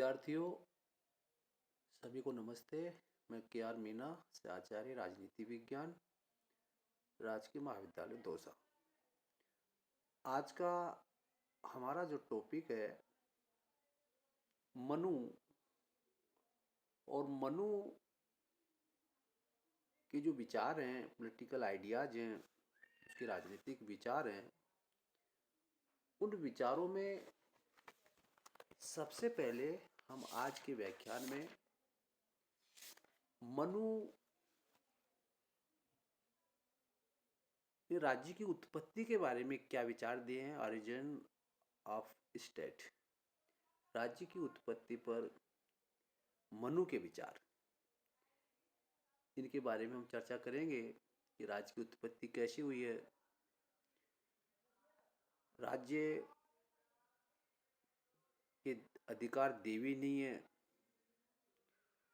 विद्यार्थियों सभी को नमस्ते। मैं के.आर. मीना से आचार्य राजनीति विज्ञान, राजकीय महाविद्यालय दौसा। आज का हमारा जो टॉपिक है मनु और मनु के जो विचार हैं, पॉलिटिकल आइडियाज हैं, उसके राजनीतिक विचार हैं, उन विचारों में सबसे पहले हम आज के व्याख्यान में मनु ने राज्य की उत्पत्ति के बारे में क्या विचार दिए हैं। ऑरिजिन ऑफ स्टेट, राज्य की उत्पत्ति पर मनु के विचार, इनके बारे में हम चर्चा करेंगे कि राज्य की उत्पत्ति कैसी हुई है, राज्य के अधिकार देवी नहीं है,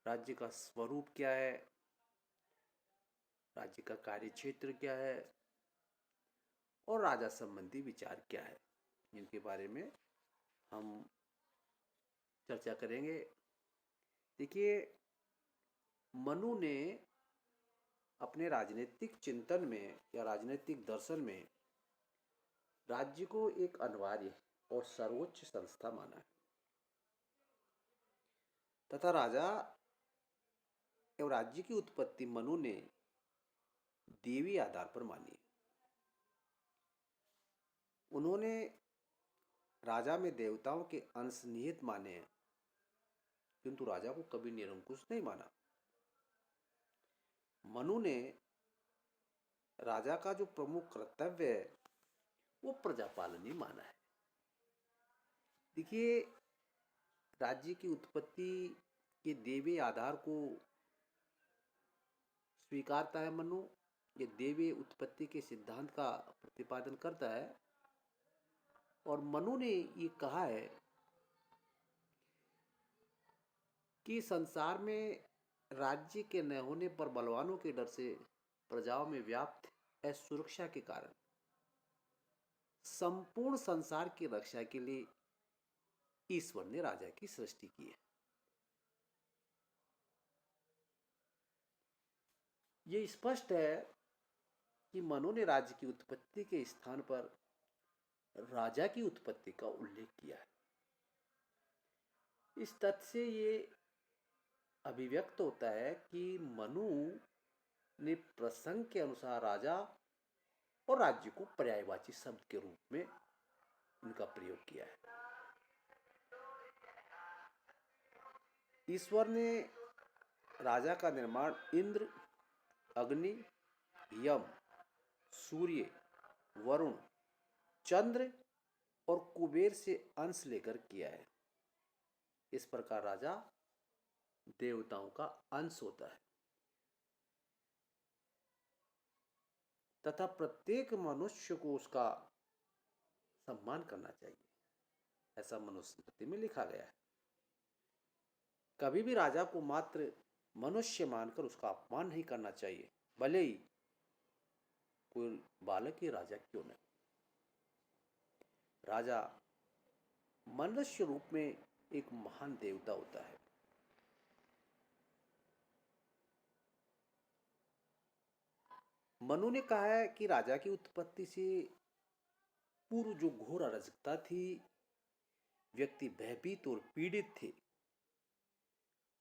राज्य का स्वरूप क्या है, राज्य का कार्यक्षेत्र क्या है और राजा संबंधी विचार क्या है, इनके बारे में हम चर्चा करेंगे। देखिए, मनु ने अपने राजनीतिक चिंतन में या राजनीतिक दर्शन में राज्य को एक अनिवार्य और सर्वोच्च संस्था माना है तथा राजा एवं राज्य की उत्पत्ति मनु ने देवी आधार पर मानी। उन्होंने राजा में देवताओं के अंश निहित माने हैं, किंतु राजा को कभी निरंकुश नहीं माना। मनु ने राजा का जो प्रमुख कर्तव्य है वो प्रजापालन ही माना है। देखिए, राज्य की उत्पत्ति के देवी आधार को स्वीकारता है मनु, ये देवी उत्पत्ति के सिद्धांत का प्रतिपादन करता है। और मनु ने ये कहा है कि संसार में राज्य के न होने पर बलवानों के डर से प्रजाओं में व्याप्त असुरक्षा के कारण संपूर्ण संसार की रक्षा के लिए ईश्वर ने राजा की सृष्टि की है। यह स्पष्ट है कि मनु ने राज्य की उत्पत्ति के स्थान पर राजा की उत्पत्ति का उल्लेख किया है। इस तथ्य से ये अभिव्यक्त होता है कि मनु ने प्रसंग के अनुसार राजा और राज्य को पर्यायवाची शब्द के रूप में उनका प्रयोग किया है। ईश्वर ने राजा का निर्माण इंद्र, अग्नि, यम, सूर्य, वरुण, चंद्र और कुबेर से अंश लेकर किया है। इस प्रकार राजा देवताओं का अंश होता है तथा प्रत्येक मनुष्य को उसका सम्मान करना चाहिए, ऐसा मनुस्मृति में लिखा गया है। कभी भी राजा को मात्र मनुष्य मानकर उसका अपमान नहीं करना चाहिए, भले ही कोई बालक ही राजा क्यों नहीं। राजा मनुष्य रूप में एक महान देवता होता है। मनु ने कहा है कि राजा की उत्पत्ति से पूर्व जो घोर अराजकता थी, व्यक्ति भयभीत और पीड़ित थे,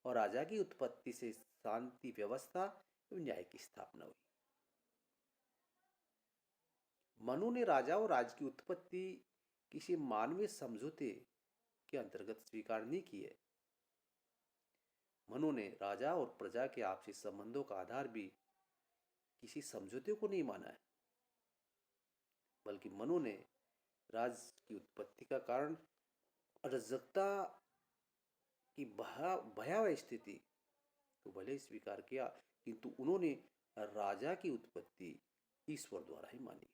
और राजा की उत्पत्ति से शांति, व्यवस्था एवं न्याय की स्थापना हुई। मनु ने राजा और राज की उत्पत्ति किसी मानवीय समझौते के अंतर्गत स्वीकार नहीं की है। मनु ने राजा और प्रजा के आपसी संबंधों का आधार भी किसी समझौते को नहीं माना है, बल्कि मनु ने राज की उत्पत्ति का कारण अराजकता की भयावह स्थिति तो भले ही स्वीकार किया, किंतु उन्होंने राजा की उत्पत्ति ईश्वर द्वारा ही मानी है।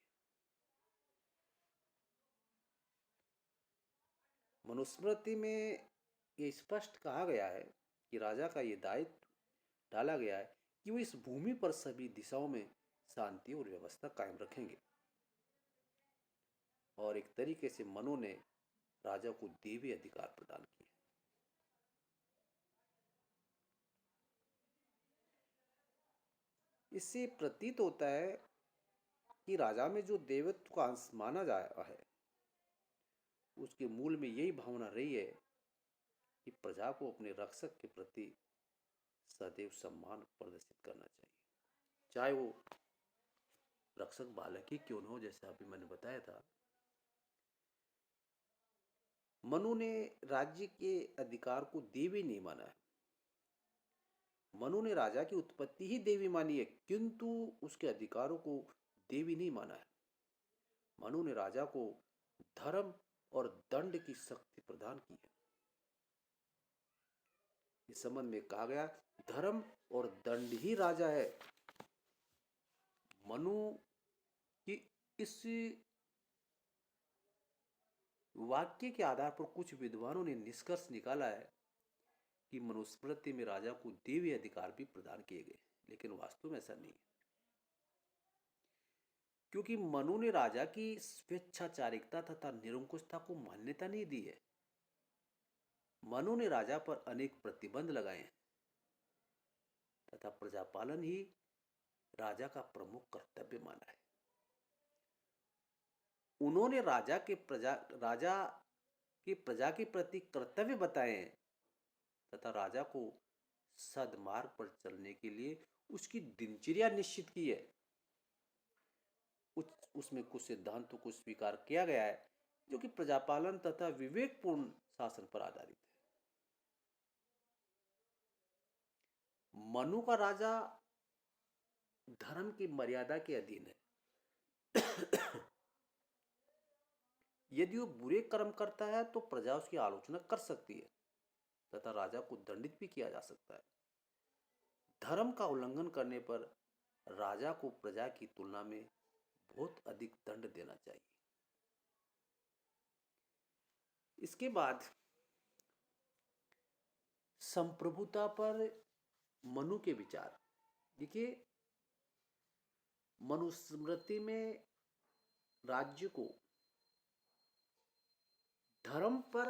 मनुस्मृति में यह स्पष्ट कहा गया है कि राजा का यह दायित्व डाला गया है कि वो इस भूमि पर सभी दिशाओं में शांति और व्यवस्था कायम रखेंगे। और एक तरीके से मनु ने राजा को देवी अधिकार प्रदान किए। इससे प्रतीत होता है कि राजा में जो देवत्व का अंश माना जा रहा है उसके मूल में यही भावना रही है कि प्रजा को अपने रक्षक के प्रति सदैव सम्मान प्रदर्शित करना चाहिए, चाहे वो रक्षक बालक ही क्यों न हो। जैसे अभी मैंने बताया था, मनु ने राज्य के अधिकार को देवी नहीं माना है। मनु ने राजा की उत्पत्ति ही देवी मानी है, किंतु उसके अधिकारों को देवी नहीं माना है। मनु ने राजा को धर्म और दंड की शक्ति प्रदान की है। इस संबंध में कहा गया, धर्म और दंड ही राजा है। मनु की इस वाक्य के आधार पर कुछ विद्वानों ने निष्कर्ष निकाला है कि मनुस्मृति में राजा को देवी अधिकार भी प्रदान किए गए, लेकिन वास्तव में ऐसा नहीं है, क्योंकि मनु ने राजा की स्वेच्छाचारिकता तथा निरंकुशता को मान्यता नहीं दी है। मनु ने राजा पर अनेक प्रतिबंध लगाए हैं तथा प्रजापालन ही राजा का प्रमुख कर्तव्य माना है। उन्होंने राजा के प्रजा के प्रति कर्तव्य बताए हैं तथा राजा को सद्मार्ग पर चलने के लिए उसकी दिनचर्या निश्चित की है। उसमें कुछ सिद्धांतों को स्वीकार किया गया है जो कि प्रजापालन तथा विवेकपूर्ण शासन पर आधारित है। मनु का राजा धर्म की मर्यादा के अधीन है। यदि वो बुरे कर्म करता है तो प्रजा उसकी आलोचना कर सकती है तथा राजा को दंडित भी किया जा सकता है। धर्म का उल्लंघन करने पर राजा को प्रजा की तुलना में बहुत अधिक दंड देना चाहिए। इसके बाद संप्रभुता पर मनु के विचार। देखिए, मनुस्मृति में राज्य को धर्म पर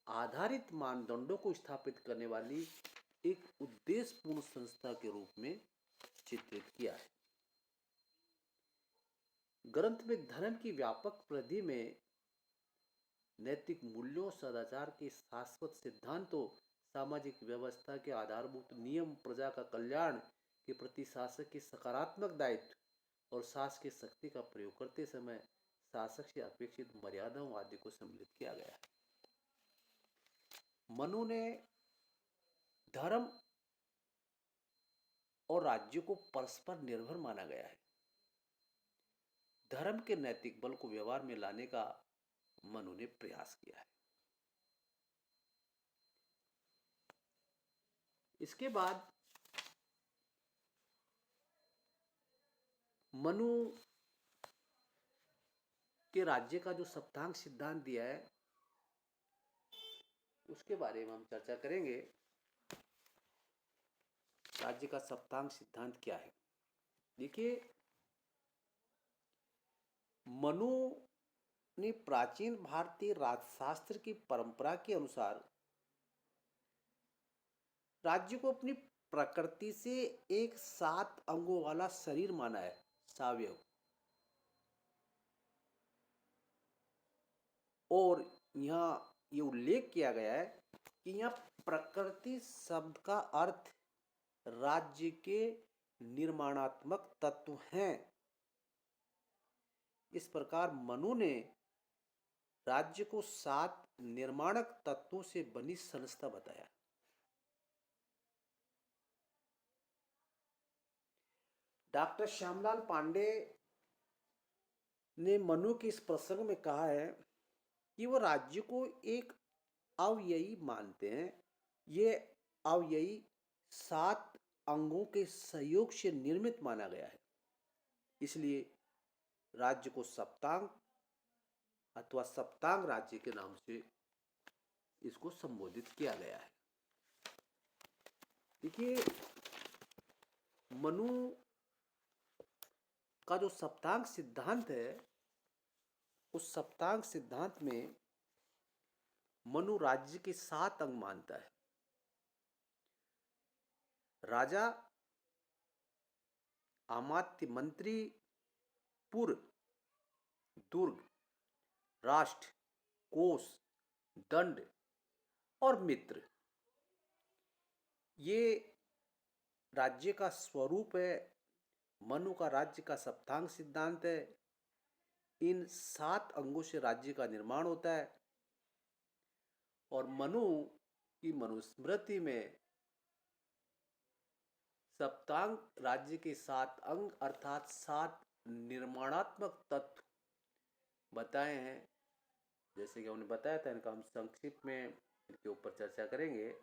आधारित मानदंडों को स्थापित करने वाली एक उद्देश्यपूर्ण संस्था के रूप में चित्रित किया है। ग्रंथ में धर्म की व्यापक परिधि में नैतिक मूल्यों, सदाचार के शाश्वत सिद्धांतों, सामाजिक व्यवस्था के आधारभूत नियम, प्रजा का कल्याण के प्रति शासक के सकारात्मक दायित्व और शासक की शक्ति का प्रयोग करते समय शासक से अपेक्षित मर्यादाओं आदि को सम्मिलित किया गया है। मनु ने धर्म और राज्य को परस्पर निर्भर माना गया है। धर्म के नैतिक बल को व्यवहार में लाने का मनु ने प्रयास किया है। इसके बाद मनु के राज्य का जो सप्तांग सिद्धांत दिया है उसके बारे में हम चर्चा करेंगे। राज्य का सप्तांग सिद्धांत क्या है? देखिए, मनु ने प्राचीन भारतीय राजशास्त्र की परंपरा के अनुसार राज्य को अपनी प्रकृति से एक 7 अंगों वाला शरीर माना है, सावयव। और यहाँ ये उल्लेख किया गया है कि यहाँ प्रकृति शब्द का अर्थ राज्य के निर्माणात्मक तत्व हैं। इस प्रकार मनु ने राज्य को 7 निर्माणक तत्वों से बनी संस्था बताया। डॉक्टर श्यामलाल पांडे ने मनु के इस प्रसंग में कहा है कि वह राज्य को एक अव्ययी मानते हैं। ये अव्ययी 7 अंगों के सहयोग से निर्मित माना गया है, इसलिए राज्य को सप्तांग अथवा सप्तांग राज्य के नाम से इसको संबोधित किया गया है। देखिए, मनु का जो सप्तांग सिद्धांत है, उस सप्तांग सिद्धांत में मनु राज्य के 7 अंग मानता है। राजा अमात्य मंत्री, पुर, दुर्ग, राष्ट्र, कोष, दंड और मित्र, ये राज्य का स्वरूप है। मनु का राज्य का सप्तांग सिद्धांत है। इन 7 अंगों से राज्य का निर्माण होता है और मनु की मनुस्मृति में सप्तांग राज्य के 7 अंग अर्थात 7 निर्माणात्मक तत्व बताए हैं। जैसे कि हमने बताया था, इनका हम संक्षिप्त में इनके ऊपर चर्चा करेंगे।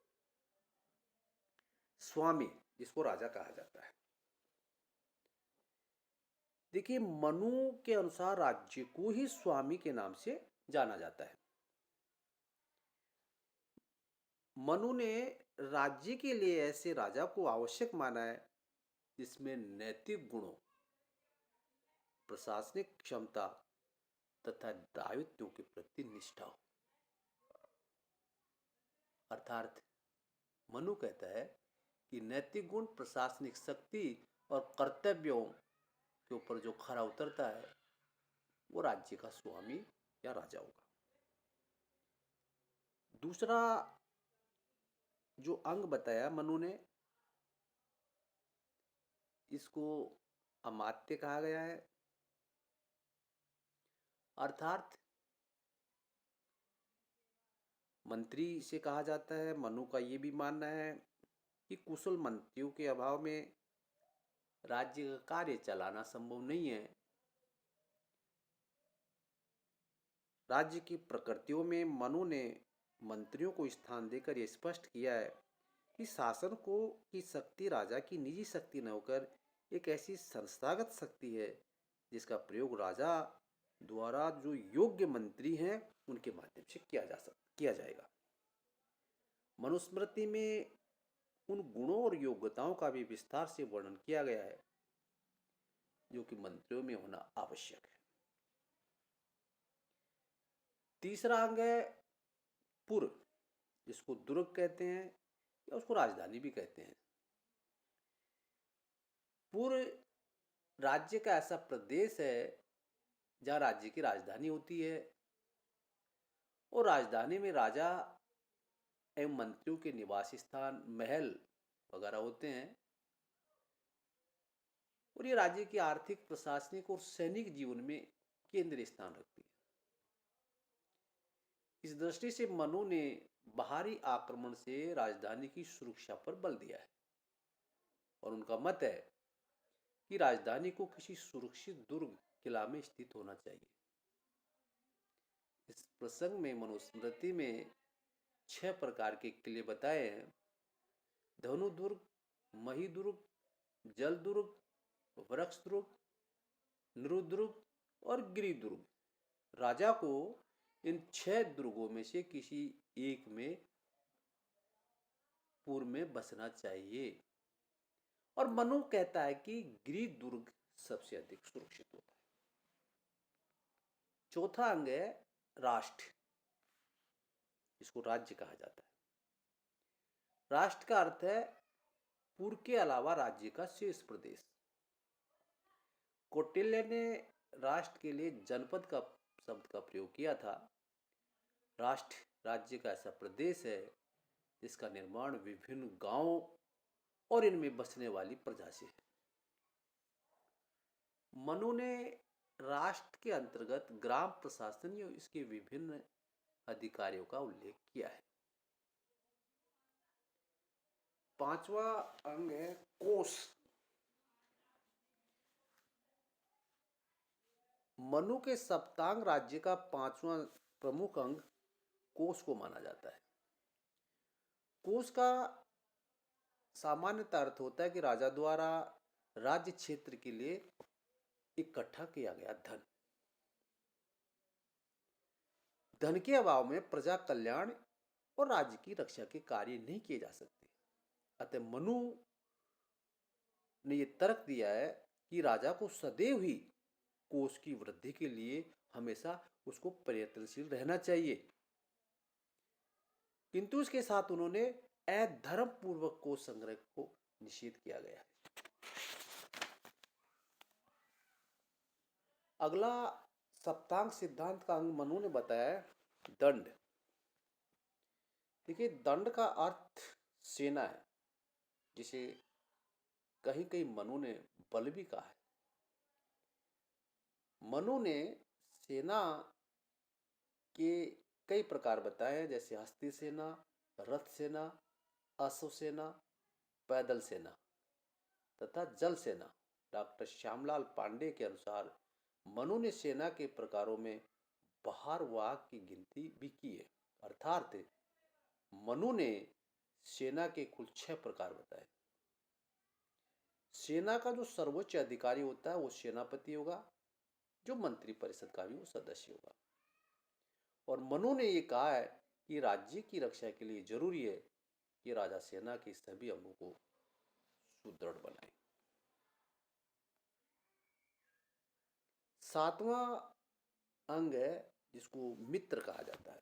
स्वामी, जिसको राजा कहा जाता है। देखिए, मनु के अनुसार राज्य को ही स्वामी के नाम से जाना जाता है। मनु ने राज्य के लिए ऐसे राजा को आवश्यक माना है जिसमें नैतिक गुणों, प्रशासनिक क्षमता तथा दायित्वों के प्रति निष्ठा हो। अर्थात मनु कहता है कि नैतिक गुण, प्रशासनिक शक्ति और कर्तव्यों के ऊपर जो खरा उतरता है वो राज्य का स्वामी या राजा होगा। दूसरा जो अंग बताया मनु ने, इसको अमात्य कहा गया है। अर्थात मंत्री से कहा जाता है। मनु का ये भी मानना है कि कुशल मंत्रियों के अभाव में राज्य का कार्य चलाना संभव नहीं है। राज्य की प्रकृतियों में मनु ने मंत्रियों को स्थान देकर यह स्पष्ट किया है कि शासन को की शक्ति राजा की निजी शक्ति न होकर एक ऐसी संस्थागत शक्ति है जिसका प्रयोग राजा द्वारा जो योग्य मंत्री हैं उनके माध्यम से किया जाएगा। मनुस्मृति में उन गुणों और योग्यताओं का भी विस्तार से वर्णन किया गया है जो कि मंत्रियों में होना आवश्यक है। तीसरा अंग है पुर, जिसको दुर्ग कहते हैं या उसको राजधानी भी कहते हैं। पुर राज्य का ऐसा प्रदेश है जहाँ राज्य की राजधानी होती है और राजधानी में राजा एवं मंत्रियों के निवास स्थान, महल वगैरह होते हैं और ये राज्य के आर्थिक, प्रशासनिक और सैनिक जीवन में केंद्रीय स्थान रखती है। इस दृष्टि से मनु ने बाहरी आक्रमण से राजधानी की सुरक्षा पर बल दिया है और उनका मत है कि राजधानी को किसी सुरक्षित दुर्ग, किला में स्थित होना चाहिए। इस प्रसंग में मनुस्मृति में 6 प्रकार के किले बताए हैं: धनु दुर्ग, मही दुर्ग, जल दुर्ग, वृक्ष दुर्ग, नृ दुर्ग और गिरि दुर्ग। राजा को इन 6 दुर्गों में से किसी एक में पूर्व में बसना चाहिए और मनु कहता है कि गिरि दुर्ग सबसे अधिक सुरक्षित होता है। चौथा अंग है राष्ट्र, इसको राज्य कहा जाता है। राष्ट्र का अर्थ है पूर्व के अलावा राज्य का शेष प्रदेश। कौटिल्य ने राष्ट्र के लिए जनपद का शब्द का प्रयोग किया था। राष्ट्र राज्य का ऐसा प्रदेश है जिसका निर्माण विभिन्न गांवों और इनमें बसने वाली प्रजा से है। मनु ने राष्ट्र के अंतर्गत ग्राम प्रशासन और इसके विभिन्न अधिकारियों का उल्लेख किया है। 5वां अंग है कोष। मनु के सप्तांग राज्य का 5वां प्रमुख अंग कोष को माना जाता है। कोष का सामान्यतः अर्थ होता है कि राजा द्वारा राज्य क्षेत्र के लिए इकट्ठा किया गया धन। धन के अभाव में प्रजा कल्याण और राज्य की रक्षा के कार्य नहीं किए जा सकते। अतः मनु ने यह तर्क दिया है कि राजा को सदैव ही कोष की वृद्धि के लिए हमेशा उसको प्रयत्नशील रहना चाहिए, किंतु इसके साथ उन्होंने अधर्म पूर्वक कोष संग्रह को निषेध किया गया है। अगला सप्तांग सिद्धांत का अंग मनु ने बताया है दंड। देखिए, दंड का अर्थ सेना है, जिसे कहीं कहीं मनु ने बल भी कहा है। मनु ने सेना के कई प्रकार बताए हैं, जैसे हस्ती सेना, रथ सेना, अश्व सेना, पैदल सेना तथा जल सेना। डॉक्टर श्यामलाल पांडे के अनुसार मनु ने सेना के प्रकारों में बहार वाहक की गिनती भी की है। अर्थात मनु ने सेना के कुल 6 प्रकार बताए। सेना का जो सर्वोच्च अधिकारी होता है वो सेनापति होगा, जो मंत्री परिषद का भी वो सदस्य होगा। और मनु ने ये कहा है कि राज्य की रक्षा के लिए जरूरी है कि राजा सेना के सभी अंगों को सुदृढ़ बनाए। 7वां अंग है जिसको मित्र कहा जाता है।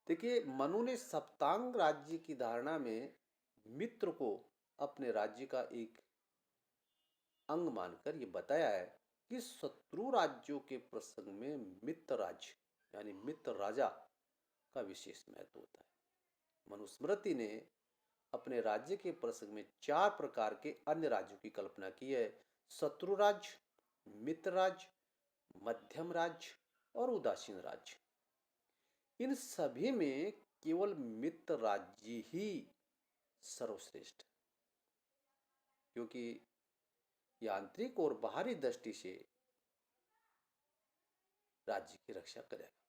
देखिए, मनु ने सप्तांग राज्य की धारणा में मित्र को अपने राज्य का एक अंग मानकर ये बताया है कि शत्रु राज्यों के प्रसंग में मित्र राज्य यानी मित्र राजा का विशेष महत्व होता है। मनुस्मृति ने अपने राज्य के प्रसंग में 4 प्रकार के अन्य राज्यों की कल्पना की है: शत्रु राज्य, मित्र राज्य, मध्यम राज्य और उदासीन राज्य। इन सभी में केवल मित्र राज्य ही सर्वश्रेष्ठ, क्योंकि आंतरिक और बाहरी दृष्टि से राज्य की रक्षा करेगा।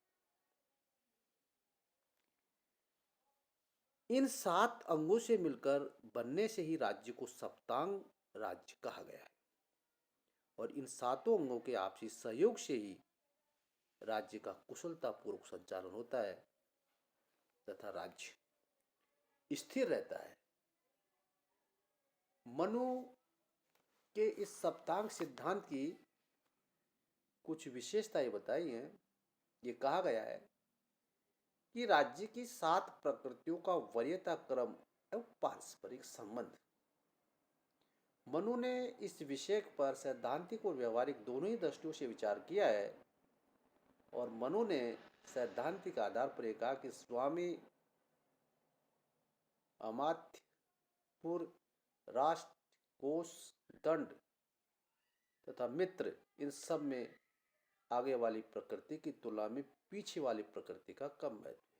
इन 7 अंगों से मिलकर बनने से ही राज्य को सप्तांग राज्य कहा गया है, और इन 7 अंगों के आपसी सहयोग से ही राज्य का कुशलतापूर्वक संचालन होता है तथा राज्य स्थिर रहता है। मनु के इस सप्तांग सिद्धांत की कुछ विशेषताएं बताई हैं। ये कहा गया है कि राज्य की 7 प्रकृतियों का वरीयता क्रम एवं पारस्परिक संबंध। मनु ने इस विषय पर सैद्धांतिक और व्यवहारिक दोनों ही दृष्टियों से विचार किया है, और मनु ने सैद्धांतिक आधार पर कहा कि स्वामी, अमात्य, पुर, राष्ट्र, कोष, दंड तथा मित्र, इन सब में आगे वाली प्रकृति की तुलना में पीछे वाली प्रकृति का कम महत्व है।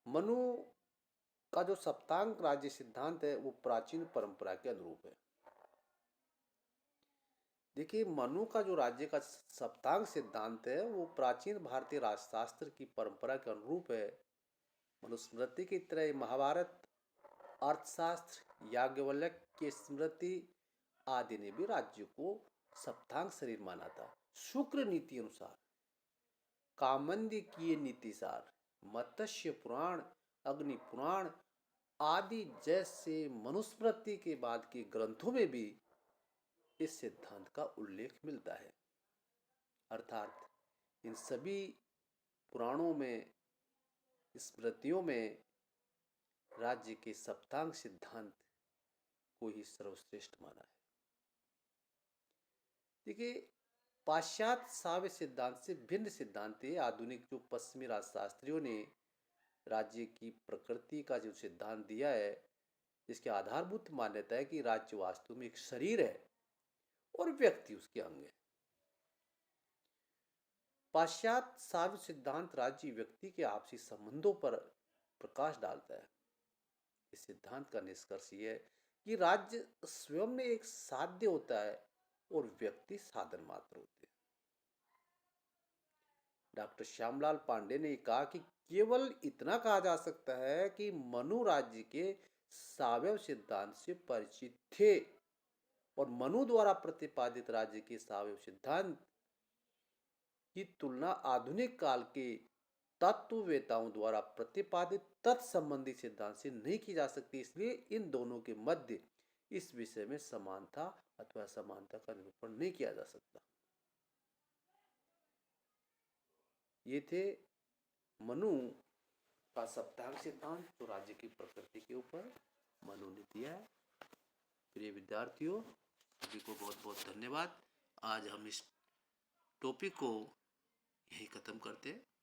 मनु का जो सप्तांग राज्य सिद्धांत है वो प्राचीन परंपरा के अनुरूप है। देखिए, मनु का जो राज्य का सप्तांग सिद्धांत है वो प्राचीन भारतीय राजशास्त्र की परंपरा के अनुरूप है। मनुस्मृति की तरह महाभारत, अर्थशास्त्र, याज्ञवल्क्य की स्मृति आदि ने भी राज्य को सप्तांग शरीर माना था। शुक्र नीति अनुसार, कामंदिकीय नीतिसार, मत्स्य पुराण, अग्नि पुराण आदि जैसे मनुस्मृति के बाद के ग्रंथों में भी इस सिद्धांत का उल्लेख मिलता है। अर्थात इन सभी पुराणों में, स्मृतियों में राज्य के सप्तांग सिद्धांत को ही सर्वश्रेष्ठ माना है। देखिए, पाश्चात्य साव्य सिद्धांत से भिन्न सिद्धांत है आधुनिक जो पश्चिमी राजशास्त्रियों ने राज्य की प्रकृति का जो सिद्धांत दिया है, जिसकी आधारभूत मान्यता है कि राज्य वास्तव में एक शरीर है और व्यक्ति उसके अंग है। पाश्चात्य साव्य सिद्धांत राज्य व्यक्ति के आपसी संबंधों पर प्रकाश डालता है। इस सिद्धांत का निष्कर्ष यह है कि राज्य स्वयं में एक साध्य होता है और व्यक्ति साधन मात्र होते हैं। डॉक्टर श्यामलाल पांडे ने कहा कि केवल इतना कहा जा सकता है कि मनु राज्य के सावयव सिद्धांत से परिचित थे, और मनु द्वारा प्रतिपादित राज्य के सावयव सिद्धांत की तुलना आधुनिक काल के तत्ववेताओं द्वारा प्रतिपादित तत्संबंधी सिद्धांत से नहीं की जा सकती। इसलिए इन दोनों के मध्य इस विषय में समानता अथवा असमानता का निरूपण नहीं किया जा सकता। ये थे मनु का सप्तांग सिद्धांत जो राज्य की प्रकृति के ऊपर मनु ने दिया है। प्रिय विद्यार्थियों, सभी को बहुत बहुत धन्यवाद। आज हम इस टॉपिक को यही खत्म करते हैं।